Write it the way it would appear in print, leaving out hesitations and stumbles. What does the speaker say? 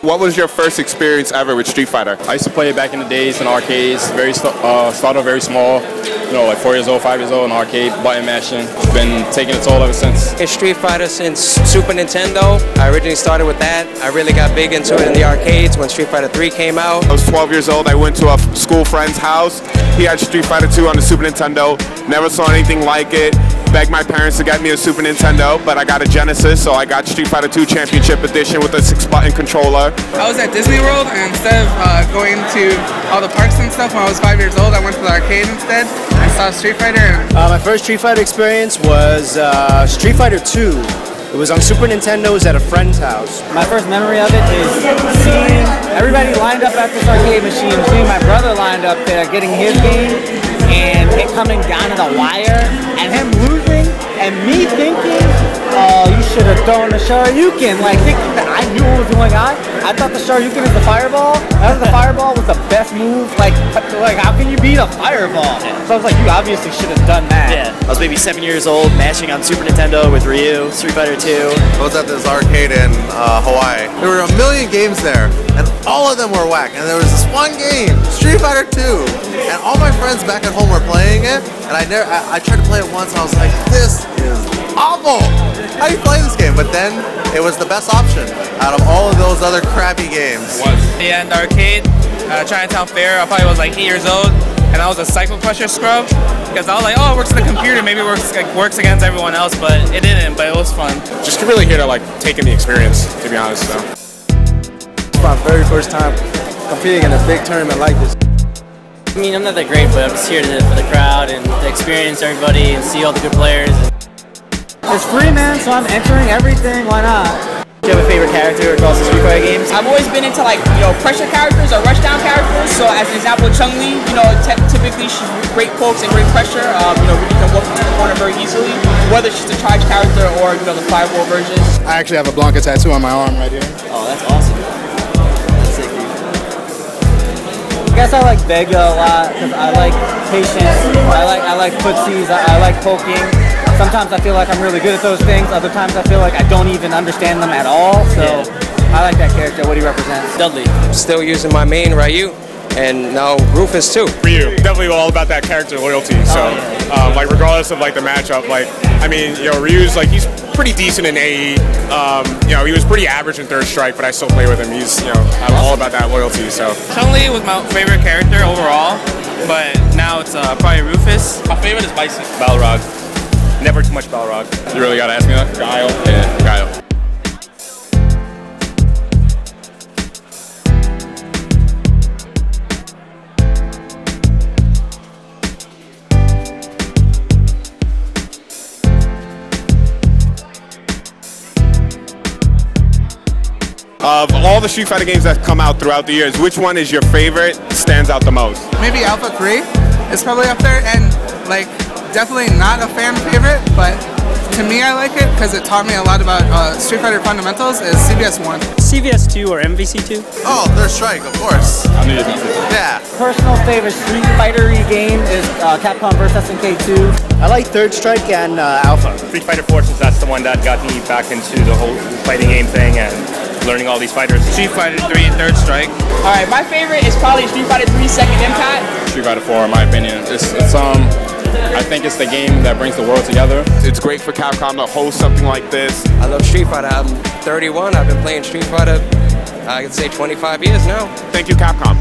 What was your first experience ever with Street Fighter? I used to play it back in the days in arcades. Started very small, you know, like 4 years old, 5 years old in arcade, button mashing. Been taking its toll ever since. In Street Fighter since Super Nintendo. I originally started with that. I really got big into it in the arcades when Street Fighter 3 came out. I was 12 years old. I went to a school friend's house. He had Street Fighter 2 on the Super Nintendo. Never saw anything like it. Begged my parents to get me a Super Nintendo, but I got a Genesis, so I got Street Fighter 2 Championship Edition with a 6-button controller. I was at Disney World, and instead of going to all the parks and stuff when I was 5 years old, I went to the arcade instead. I saw Street Fighter. My first Street Fighter experience was Street Fighter 2. It was on Super Nintendo. It was at a friend's house. My first memory of it is seeing everybody lined up at this arcade machine, seeing my brother lined up there getting his game, and it coming down to the wire, and him losing, and me thinking, oh, you should have thrown the Shoryuken. Like, thinking that I knew what was going on. I thought the Shoryuken is the fireball. I thought the fireball was the best move. Like how can you beat a fireball? So I was like, you obviously should have done that. Yeah, I was maybe 7 years old, mashing on Super Nintendo with Ryu, Street Fighter 2. I was at this arcade in Hawaii. There were a million games there, and all of them were whack. And there was this one game, Street Fighter 2, and all my friends back at home were playing it, and I tried to play it once, and I was like, this is awful! How do you play this game? But then, it was the best option out of all of those other crappy games. Yeah, in the arcade, Chinatown Fair, I probably was like 8 years old, and I was a Cycle Crusher scrub, because I was like, oh, it works on the computer, maybe it works against everyone else, but it didn't, but it was fun. Just really here to like take in the experience, to be honest. So. It's my very first time competing in a big tournament like this. I mean, I'm not that great, but I'm just here for the crowd and to experience everybody and see all the good players. It's free, man, so I'm entering everything. Why not? Do you have a favorite character across the Street Fighter games? I've always been into pressure characters or rushdown characters. So as an example, Chun-Li, typically she's great pokes and great pressure. Really can walk into the corner very easily. Whether she's a charge character or the fireball version. I actually have a Blanca tattoo on my arm right here. Oh, that's awesome. That's sick, dude. I guess I like Vega a lot because I like patience. I like footsies. I like poking. Sometimes I feel like I'm really good at those things. Other times I feel like I don't even understand them at all. So I like that character. What he represents. Dudley. Still using my main Ryu, and now Rufus too. Ryu, definitely all about that character loyalty. So, like regardless of like the matchup, like I mean, Ryu's like he's pretty decent in AE. He was pretty average in Third Strike, but I still play with him. He's I'm all about that loyalty. So Chun-Li was my favorite character overall, but now it's probably Rufus. My favorite is Bison. Balrog. Never too much Balrog. You really gotta ask me that? Guile. Yeah, Guile. Of all the Street Fighter games that come out throughout the years, which one is your favorite, stands out the most? Maybe Alpha 3 is probably up there, and definitely not a fan favorite, but to me I like it because it taught me a lot about Street Fighter fundamentals, is CVS 1. CVS 2 or MVC 2? Oh, Third Strike, of course. I knew you'd be Yeah. Personal favorite Street Fighter-y game is Capcom vs. SNK 2. I like Third Strike and Alpha. Street Fighter 4, since that's the one that got me back into the whole fighting game thing and learning all these fighters. Street Fighter 3 and Third Strike. Alright, my favorite is probably Street Fighter 3 Second Impact. Street Fighter 4, in my opinion. I think it's the game that brings the world together. It's great for Capcom to host something like this. I love Street Fighter. I'm 31. I've been playing Street Fighter, I could say 25 years now. Thank you, Capcom.